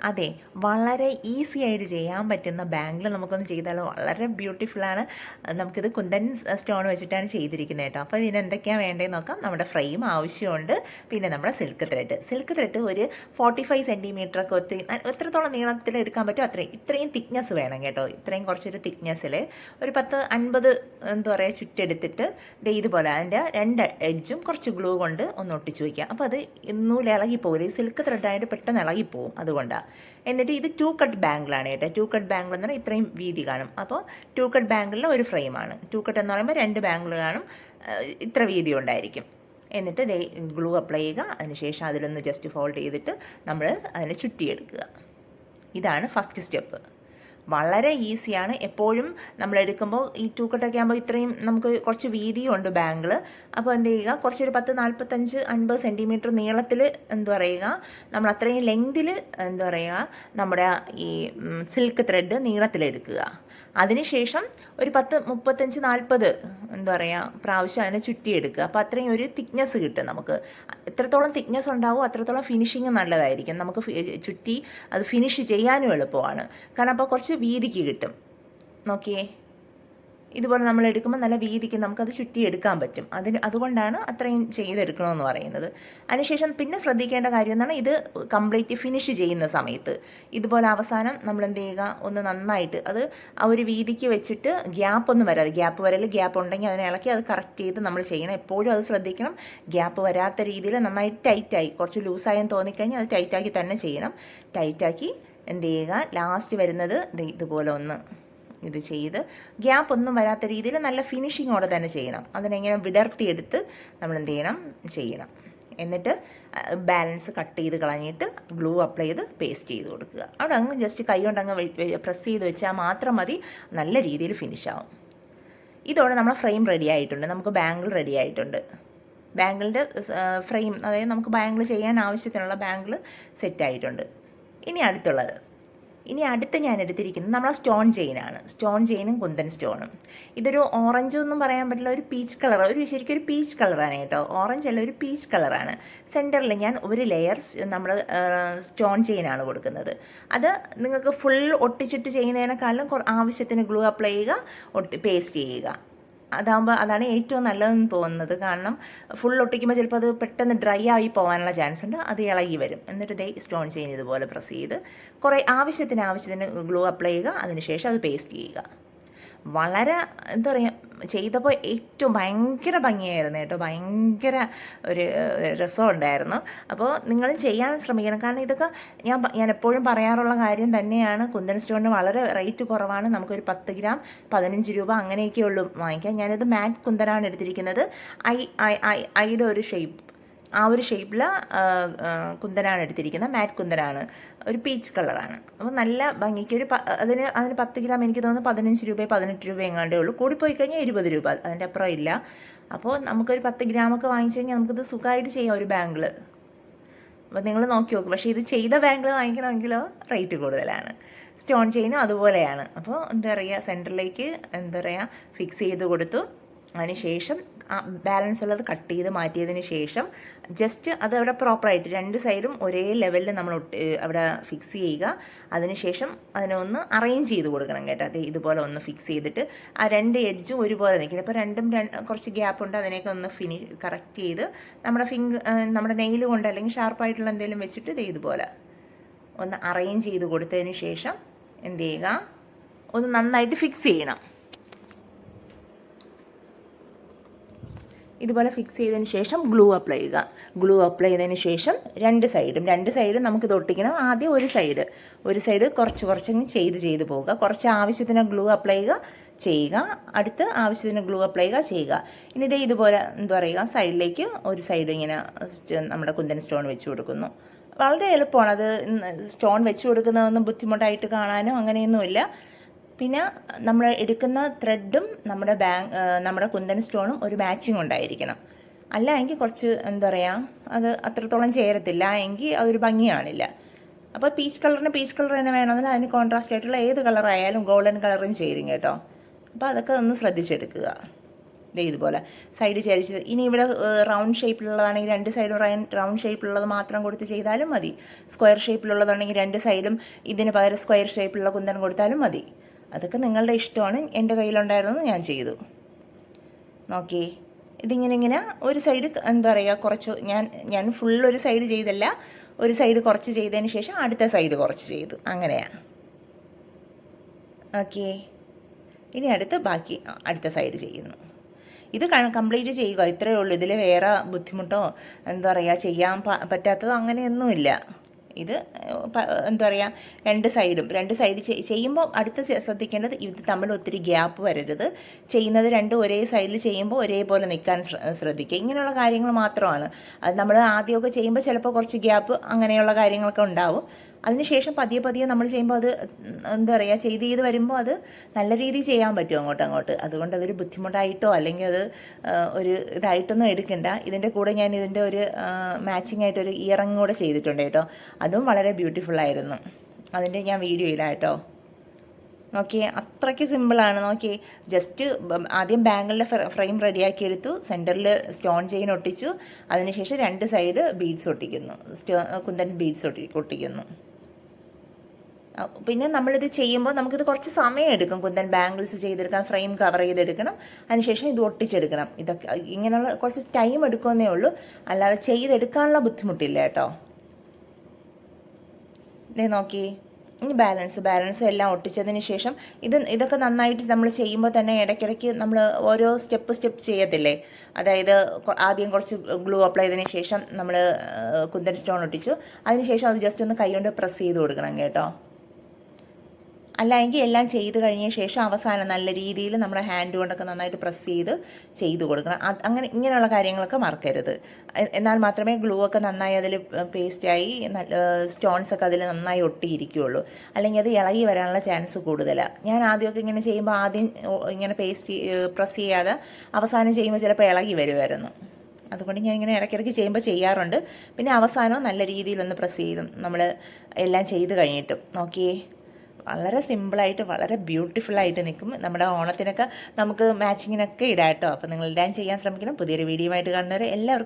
അതെ, വളരെ ഈസി ആയിട്ട് ചെയ്യാൻ പറ്റുന്ന ബാംഗിൾ നമുക്കൊന്ന് ചെയ്താലോ? വളരെ ബ്യൂട്ടിഫുള്ളാണ്. നമുക്കിത് കുന്തൻ സ്റ്റോൺ വെച്ചിട്ടാണ് ചെയ്തിരിക്കുന്നത് കേട്ടോ. അപ്പോൾ ഇതിന് എന്തൊക്കെയാണ് വേണ്ടതെന്ന് നോക്കാം. നമ്മുടെ ഫ്രെയിം ആവശ്യമുണ്ട്. പിന്നെ നമ്മുടെ സിൽക്ക് ത്രെഡ് ഒരു 45 സെൻറ്റിമീറ്ററൊക്കെ എത്രത്തോളം നീളത്തിൽ എടുക്കാൻ പറ്റും ഇത്രയും തിക്നെസ് വേണം കേട്ടോ. ഇത്രയും കുറച്ചൊരു തിക്നെസ്സിൽ ഒരു 10-50 എന്താ പറയുക ചുറ്റെടുത്തിട്ട് ഇതുപോലെ അതിൻ്റെ 2 എഡ്ജും കുറച്ച് ഗ്ലൂ കൊണ്ട് ഒന്ന് ഒട്ടിച്ച് വയ്ക്കുക. അപ്പോൾ അത് നൂല് ഇളകിപ്പോകില്ല. ഈ സിൽക്ക് ത്രെഡായിട്ട് പെട്ടെന്ന് ഇളകിപ്പോവും. അതുകൊണ്ടാണ്. എന്നിട്ട് ഇത് 2 കട്ട് ബാംഗിളാണ് കേട്ടോ. 2 കട്ട് ബാംഗിൾ എന്ന് പറഞ്ഞാൽ ഇത്രയും വീതി കാണും. അപ്പോൾ 2 കട്ട് ബാംഗിളിൽ ഒരു ഫ്രെയിമാണ്. 2 കട്ട് എന്ന് പറയുമ്പോൾ 2 ബാംഗിൾ കാണും, ഇത്ര വീതി ഉണ്ടായിരിക്കും. എന്നിട്ട് ഗ്ലൂ അപ്ലൈ ചെയ്യുക. അതിനുശേഷം അതിലൊന്ന് ജസ്റ്റ് ഫോൾഡ് ചെയ്തിട്ട് നമ്മൾ അതിനെ ചുറ്റിയെടുക്കുക. ഇതാണ് ഫസ്റ്റ് സ്റ്റെപ്പ്. വളരെ ഈസിയാണ്. എപ്പോഴും നമ്മൾ എടുക്കുമ്പോൾ ഈ 2 കട്ടൊക്കെ ആകുമ്പോൾ ഇത്രയും നമുക്ക് കുറച്ച് വീതിയും ഉണ്ട് ബാംഗിൾ. അപ്പോൾ എന്ത് ചെയ്യുക, കുറച്ചൊരു 10-45-50 സെൻറ്റിമീറ്റർ നീളത്തിൽ എന്താ പറയുക, നമ്മൾ അത്രയും ലെങ്തിൽ എന്താ പറയുക നമ്മുടെ ഈ സിൽക്ക് ത്രെഡ് നീളത്തിലെടുക്കുക. അതിനുശേഷം ഒരു 10-35-40 എന്താ പറയുക പ്രാവശ്യം അതിനെ ചുറ്റിയെടുക്കുക. അപ്പോൾ അത്രയും ഒരു തിക്നെസ് കിട്ടും നമുക്ക്. എത്രത്തോളം തിക്നെസ് ഉണ്ടാവും അത്രത്തോളം ഫിനിഷിങ് നല്ലതായിരിക്കും. നമുക്ക് ചുറ്റി അത് ഫിനിഷ് ചെയ്യാനും എളുപ്പമാണ്. കാരണം അപ്പോൾ കുറച്ച് വീതിക്ക് കിട്ടും. നോക്കിയേ, ഇതുപോലെ നമ്മൾ എടുക്കുമ്പോൾ നല്ല വീതിക്ക് നമുക്കത് ചുറ്റിയെടുക്കാൻ പറ്റും. അതുകൊണ്ടാണ് അത്രയും ചെയ്തെടുക്കണമെന്ന് പറയുന്നത്. അതിനുശേഷം പിന്നെ ശ്രദ്ധിക്കേണ്ട കാര്യം എന്താണ്, ഇത് കംപ്ലീറ്റ് ഫിനിഷ് ചെയ്യുന്ന സമയത്ത് ഇതുപോലെ അവസാനം നമ്മൾ എന്ത് ചെയ്യുക, ഒന്ന് നന്നായിട്ട് അത് ആ ഒരു വീതിക്ക് വെച്ചിട്ട് ഗ്യാപ്പൊന്നും വരാതെ, ഗ്യാപ്പ് ഉണ്ടെങ്കിൽ അതിനെ ഇളക്കി അത് കറക്റ്റ് ചെയ്ത് നമ്മൾ ചെയ്യണം. എപ്പോഴും അത് ശ്രദ്ധിക്കണം. ഗ്യാപ്പ് വരാത്ത രീതിയിൽ നന്നായി ടൈറ്റായി, കുറച്ച് ലൂസായെന്ന് തോന്നിക്കഴിഞ്ഞാൽ അത് ടൈറ്റാക്കി തന്നെ ചെയ്യണം. ടൈറ്റാക്കി എന്ത് ചെയ്യുക, ലാസ്റ്റ് വരുന്നത് ഇതുപോലെ ഒന്ന് ഇത് ചെയ്ത് ഗ്യാപ്പ് ഒന്നും വരാത്ത രീതിയിൽ നല്ല ഫിനിഷിങ്ങോടെ തന്നെ ചെയ്യണം. അതിനെങ്ങനെ വിടർത്തിയെടുത്ത് നമ്മൾ എന്ത് ചെയ്യണം. എന്നിട്ട് ബാലൻസ് കട്ട് ചെയ്ത് കളഞ്ഞിട്ട് ഗ്ലൂ അപ്ലൈ ചെയ്ത് പേസ്റ്റ് ചെയ്ത് കൊടുക്കുക. അവിടെ അങ്ങ് ജസ്റ്റ് കൈ കൊണ്ട് അങ്ങ് പ്രസ് ചെയ്ത് വെച്ചാൽ മാത്രം മതി, നല്ല രീതിയിൽ ഫിനിഷ് ആവും. ഇതോടെ നമ്മൾ ഫ്രെയിം റെഡി ആയിട്ടുണ്ട്. നമുക്ക് ബാംഗിൾ റെഡി ആയിട്ടുണ്ട്. ബാംഗിളിൻ്റെ ഫ്രെയിം, അതായത് നമുക്ക് ബാംഗിൾ ചെയ്യാൻ ആവശ്യത്തിനുള്ള ബാംഗിൾ സെറ്റായിട്ടുണ്ട്. ഇനി അടുത്ത് ഞാൻ എടുത്തിരിക്കുന്നത് നമ്മളെ സ്റ്റോൺ ചെയിനാണ്. സ്റ്റോൺ ചെയിനും കുന്തൻ സ്റ്റോണും. ഇതൊരു ഓറഞ്ച് ഒന്നും പറയാൻ പറ്റില്ല, ഒരു പീച്ച് കളർ, ശരിക്കും ഒരു പീച്ച് കളറാണ് കേട്ടോ. ഓറഞ്ച് അല്ല, ഒരു പീച്ച് കളറാണ്. സെൻറ്ററിൽ ഞാൻ ഒരു ലെയർ നമ്മൾ സ്റ്റോൺ ചെയിനാണ് കൊടുക്കുന്നത്. അത് നിങ്ങൾക്ക് ഫുൾ ഒട്ടിച്ചിട്ട് ചെയ്യുന്നതിനേക്കാളും ആവശ്യത്തിന് ഗ്ലൂ അപ്ലൈ ചെയ്യുക, പേസ്റ്റ് ചെയ്യുക. അതാണ് ഏറ്റവും നല്ലതെന്ന് തോന്നുന്നത്. കാരണം ഫുൾ ഒട്ടിക്കുമ്പോൾ ചിലപ്പോൾ അത് പെട്ടെന്ന് ഡ്രൈ ആയി പോകാനുള്ള ചാൻസ് ഉണ്ട്. അത് ഇളകി വരും. എന്നിട്ട് സ്റ്റോൺ ചെയിൻ ഇതുപോലെ പ്രസ് ചെയ്ത് കുറേ ആവശ്യത്തിന് ഗ്ലൂ അപ്ലൈ ചെയ്യുക. അതിനുശേഷം അത് പേസ്റ്റ് ചെയ്യുക. വളരെ എന്താ പറയുക, ചെയ്തപ്പോൾ ഏറ്റവും ഭയങ്കര ഭംഗിയായിരുന്നു കേട്ടോ. ഭയങ്കര ഒരു രസമുണ്ടായിരുന്നു. അപ്പോൾ നിങ്ങളും ചെയ്യാൻ ശ്രമിക്കണം. കാരണം ഇതൊക്കെ ഞാൻ എപ്പോഴും പറയാറുള്ള കാര്യം തന്നെയാണ്. കുന്തൻ സ്റ്റോണിന് വളരെ റേറ്റ് കുറവാണ്. നമുക്കൊരു 10 ഗ്രാം 15 രൂപ അങ്ങനെയൊക്കെ ഉള്ളൂ വാങ്ങിക്കാം. ഞാനിത് മാറ്റ് കുന്തനാണ് എടുത്തിരിക്കുന്നത്. ഐയുടെ ഒരു ഷേപ്പ്, ആ ഒരു ഷേപ്പിൽ കുന്തനാണ് എടുത്തിരിക്കുന്നത്. മാറ്റ് കുന്തനാണ്, ഒരു പീച്ച് കളറാണ്. അപ്പോൾ നല്ല ഭംഗിക്ക് അതിന് 10 ഗ്രാം എനിക്ക് തോന്നുന്നു 15 രൂപ 18 രൂപ എങ്ങാണ്ടേ ഉള്ളൂ. കൂടിപ്പോയി കഴിഞ്ഞാൽ 20 രൂപ, അതിൻ്റെ അപ്പുറം ഇല്ല. അപ്പോൾ നമുക്കൊരു 10 ഗ്രാമൊക്കെ വാങ്ങിച്ചു കഴിഞ്ഞാൽ നമുക്കിത് സുഖമായിട്ട് ചെയ്യാം ഒരു ബാംഗിൾ. അപ്പോൾ നിങ്ങൾ നോക്കി നോക്കും. പക്ഷേ ഇത് ചെയ്ത ബാംഗിൾ വാങ്ങിക്കണമെങ്കിലോ റേറ്റ് കൂടുതലാണ്. സ്റ്റോൺ ചെയിനും അതുപോലെയാണ്. അപ്പോൾ എന്താ പറയുക, സെൻറ്ററിലേക്ക് എന്താ പറയുക ഫിക്സ് ചെയ്ത് കൊടുത്തു. അതിനുശേഷം ബാലൻസ് ഉള്ളത് കട്ട് ചെയ്ത് മാറ്റിയതിന് ശേഷം ജസ്റ്റ് അത് അവിടെ പ്രോപ്പറായിട്ട് 2 സൈഡും ഒരേ ലെവലിൽ നമ്മൾ അവിടെ ഫിക്സ് ചെയ്യുക. അതിനുശേഷം അതിനെ ഒന്ന് അറേഞ്ച് ചെയ്ത് കൊടുക്കണം കേട്ടോ. അത് ഇതുപോലെ ഒന്ന് ഫിക്സ് ചെയ്തിട്ട് ആ 2 എഡ്ജും ഒരുപോലെ നിൽക്കുന്നത്. ഇപ്പോൾ രണ്ടും കുറച്ച് ഗ്യാപ്പ് ഉണ്ട്, അതിനെയൊക്കെ ഒന്ന് കറക്റ്റ് ചെയ്ത് നമ്മുടെ നെയിൽ കൊണ്ട് അല്ലെങ്കിൽ ഷാർപ്പായിട്ടുള്ള എന്തെങ്കിലും വെച്ചിട്ട് ഇതുപോലെ ഒന്ന് അറേഞ്ച് ചെയ്ത് കൊടുത്തതിന് ശേഷം എന്ത് ചെയ്യുക, ഒന്ന് നന്നായിട്ട് ഫിക്സ് ചെയ്യണം. ഇതുപോലെ ഫിക്സ് ചെയ്തതിന് ശേഷം ഗ്ലൂ അപ്ലൈ ചെയ്യുക. ഗ്ലൂ അപ്ലൈ ചെയ്തതിന് ശേഷം രണ്ട് സൈഡും നമുക്കിത് ഒട്ടിക്കണം. ആദ്യം ഒരു സൈഡ് കുറച്ചങ്ങ് ചെയ്ത് പോവുക. കുറച്ച് ആവശ്യത്തിന് ഗ്ലൂ അപ്ലൈ ചെയ്യുക, അടുത്ത് ആവശ്യത്തിന് ഗ്ലൂ അപ്ലൈ ചെയ്യുക. ഇനി ഇതുപോലെ എന്താ പറയുക, സൈഡിലേക്ക് ഒരു സൈഡ് ഇങ്ങനെ നമ്മുടെ കുന്തൻ സ്റ്റോൺ വെച്ച് കൊടുക്കുന്നു. വളരെ എളുപ്പമാണ്. അത് സ്റ്റോൺ വെച്ച് കൊടുക്കുന്നതൊന്നും ബുദ്ധിമുട്ടായിട്ട് കാണാനോ അങ്ങനെയൊന്നുമില്ല. പിന്നെ നമ്മൾ എടുക്കുന്ന ത്രെഡും നമ്മുടെ കുന്തൻ സ്റ്റോണും ഒരു മാച്ചിങ് ഉണ്ടായിരിക്കണം. അല്ല എങ്കിൽ കുറച്ച് എന്താ പറയുക, അത് അത്രത്തോളം ചേരത്തില്ല, എങ്കിൽ അതൊരു ഭംഗി കാണില്ല. അപ്പോൾ പീച്ച് കളർ തന്നെ വേണമെന്നില്ല, അതിന് കോൺട്രാസ്റ്റ് ആയിട്ടുള്ള ഏത് കളറായാലും ഗോൾഡൻ കളറും ചേരും കേട്ടോ. അപ്പോൾ അതൊക്കെ ഒന്ന് ശ്രദ്ധിച്ചെടുക്കുക. ദേ ഇതുപോലെ സൈഡ് ചരിച്ച്. ഇനി ഇവിടെ റൗണ്ട് ഷേപ്പിലുള്ളതാണെങ്കിൽ 2 സൈഡും റൗണ്ട് ഷേപ്പിലുള്ളത് മാത്രം കൊടുത്ത് ചെയ്താലും മതി. സ്ക്വയർ ഷേപ്പിലുള്ളതാണെങ്കിൽ 2 സൈഡും ഇതിന് പകരം സ്ക്വയർ ഷേപ്പിലുള്ള കുന്തൻ കൊടുത്താലും മതി. അതൊക്കെ നിങ്ങളുടെ ഇഷ്ടമാണ്. എൻ്റെ കയ്യിലുണ്ടായിരുന്നത് ഞാൻ ചെയ്തു. നോക്കി ഇതിങ്ങനെ ഒരു സൈഡ് എന്താ പറയുക കുറച്ച് ഞാൻ ഫുൾ ഒരു സൈഡ് ചെയ്തല്ല, ഒരു സൈഡ് കുറച്ച് ചെയ്തതിന് ശേഷം അടുത്ത സൈഡ് കുറച്ച് ചെയ്തു, അങ്ങനെയാണ്. ഓക്കെ, ഇനി ബാക്കി അടുത്ത സൈഡ് ചെയ്യുന്നു. ഇത് കംപ്ലീറ്റ് ചെയ്യുക, ഇത്രയേ ഉള്ളൂ. ഇതിൽ വേറെ ബുദ്ധിമുട്ടോ എന്താ പറയുക ചെയ്യാൻ പറ്റാത്തതോ അങ്ങനെയൊന്നുമില്ല. ഇത് എന്താ പറയുക, രണ്ട് സൈഡ് ചെയ്യുമ്പോൾ അടുത്ത് ശ്രദ്ധിക്കേണ്ടത് ഇത് തമ്മിൽ ഒത്തിരി ഗ്യാപ്പ് വരരുത്. ചെയ്യുന്നത് രണ്ടും ഒരേ സൈഡിൽ ചെയ്യുമ്പോൾ ഒരേപോലെ നിൽക്കാൻ ശ്രദ്ധിക്കുക. ഇങ്ങനെയുള്ള കാര്യങ്ങൾ മാത്രമാണ്. അത് നമ്മൾ ആദ്യമൊക്കെ ചെയ്യുമ്പോൾ ചിലപ്പോൾ കുറച്ച് ഗ്യാപ്പ് അങ്ങനെയുള്ള കാര്യങ്ങളൊക്കെ ഉണ്ടാവും. അതിനുശേഷം പതിയെ നമ്മൾ ചെയ്യുമ്പോൾ അത് എന്താ പറയുക ചെയ്ത് വരുമ്പോൾ അത് നല്ല രീതിയിൽ ചെയ്യാൻ പറ്റും അങ്ങോട്ട്. അതുകൊണ്ട് അതൊരു ബുദ്ധിമുട്ടായിട്ടോ അല്ലെങ്കിൽ അത് ഒരു ഇതായിട്ടൊന്നും എടുക്കണ്ട. ഇതിൻ്റെ കൂടെ ഞാൻ ഇതിൻ്റെ ഒരു മാച്ചിങ് ആയിട്ടൊരു ഇയറിങ് കൂടെ ചെയ്തിട്ടുണ്ട് കേട്ടോ. അതും വളരെ ബ്യൂട്ടിഫുള്ളായിരുന്നു. അതിൻ്റെ ഞാൻ വീഡിയോ ഇടാം കേട്ടോ. നോക്കിയേ, അത്രയ്ക്ക് സിമ്പിളാണ്. നോക്കിയേ, ജസ്റ്റ് ആദ്യം ബാങ്കിളിൻ്റെ ഫ്രെയിം റെഡിയാക്കി എടുത്തു, സെൻറ്ററിൽ സ്റ്റോൺ ചെയിൻ ഒട്ടിച്ചു, അതിനുശേഷം 2 സൈഡ് ബീഡ്സ് ഒട്ടിക്കുന്നു, കുന്തൻ ബീഡ്സ് ഒട്ടിക്കുന്നു. പിന്നെ നമ്മളിത് ചെയ്യുമ്പോൾ നമുക്കിത് കുറച്ച് സമയം എടുക്കും. കുന്തൻ ബാംഗിൾസ് ചെയ്തെടുക്കാൻ, ഫ്രെയിം കവർ ചെയ്തെടുക്കണം, അതിനുശേഷം ഇത് ഒട്ടിച്ചെടുക്കണം. ഇതൊക്കെ ഇങ്ങനെയുള്ള കുറച്ച് ടൈം എടുക്കുമെന്നേ ഉള്ളൂ, അല്ലാതെ ചെയ്തെടുക്കാനുള്ള ബുദ്ധിമുട്ടില്ല കേട്ടോ. നോക്കി, ഇനി ബാലൻസും എല്ലാം ഒട്ടിച്ചതിന് ശേഷം ഇതൊക്കെ നന്നായിട്ട് നമ്മൾ ചെയ്യുമ്പോൾ തന്നെ ഇടയ്ക്കിടയ്ക്ക് നമ്മൾ ഓരോ സ്റ്റെപ്പ് ചെയ്യത്തില്ലേ. അതായത് ആദ്യം കുറച്ച് ഗ്ലൂ അപ്ലൈ ചെയ്തതിന് ശേഷം നമ്മൾ കുന്തൻ സ്റ്റോൺ ഒട്ടിച്ചു, അതിനുശേഷം അത് ജസ്റ്റ് ഒന്ന് കൈകൊണ്ട് പ്രസ് ചെയ്ത് കൊടുക്കണം കേട്ടോ. അല്ലെങ്കിൽ എല്ലാം ചെയ്ത് കഴിഞ്ഞ ശേഷം അവസാനം നല്ല രീതിയിൽ നമ്മുടെ ഹാൻഡ് കൊണ്ടൊക്കെ നന്നായിട്ട് പ്രസ് ചെയ്ത് കൊടുക്കണം. അങ്ങനെ ഇങ്ങനെയുള്ള കാര്യങ്ങളൊക്കെ മറക്കരുത്. എന്നാൽ മാത്രമേ ഗ്ലൂ ഒക്കെ നന്നായി അതിൽ പേസ്റ്റായി സ്റ്റോൺസൊക്കെ അതിൽ നന്നായി ഒട്ടിയിരിക്കുകയുള്ളൂ. അല്ലെങ്കിൽ അത് ഇളകി വരാനുള്ള ചാൻസ് കൂടുതലാണ്. ഞാൻ ആദ്യമൊക്കെ ഇങ്ങനെ ചെയ്യുമ്പോൾ ആദ്യം ഇങ്ങനെ പ്രസ് ചെയ്യാതെ അവസാനം ചെയ്യുമ്പോൾ ചിലപ്പോൾ ഇളകി വരുമായിരുന്നു. അതുകൊണ്ട് ഞാൻ ഇങ്ങനെ ഇടയ്ക്കിടയ്ക്ക് ചെയ്യുമ്പോൾ ചെയ്യാറുണ്ട്. പിന്നെ അവസാനം നല്ല രീതിയിലൊന്ന് പ്രസ് ചെയ്തും നമ്മൾ എല്ലാം ചെയ്ത് കഴിഞ്ഞിട്ടും നോക്കിയേ, വളരെ സിമ്പിളായിട്ട് വളരെ ബ്യൂട്ടിഫുള്ളായിട്ട് നിൽക്കും. നമ്മുടെ ഓണത്തിനൊക്കെ നമുക്ക് മാച്ചിങ്ങിനൊക്കെ ഇടാം കേട്ടോ. അപ്പോൾ നിങ്ങൾ ചെയ്യാൻ ശ്രമിക്കണം. പുതിയൊരു വീഡിയോ ആയിട്ട് കാണുന്നവരെ എല്ലാവർക്കും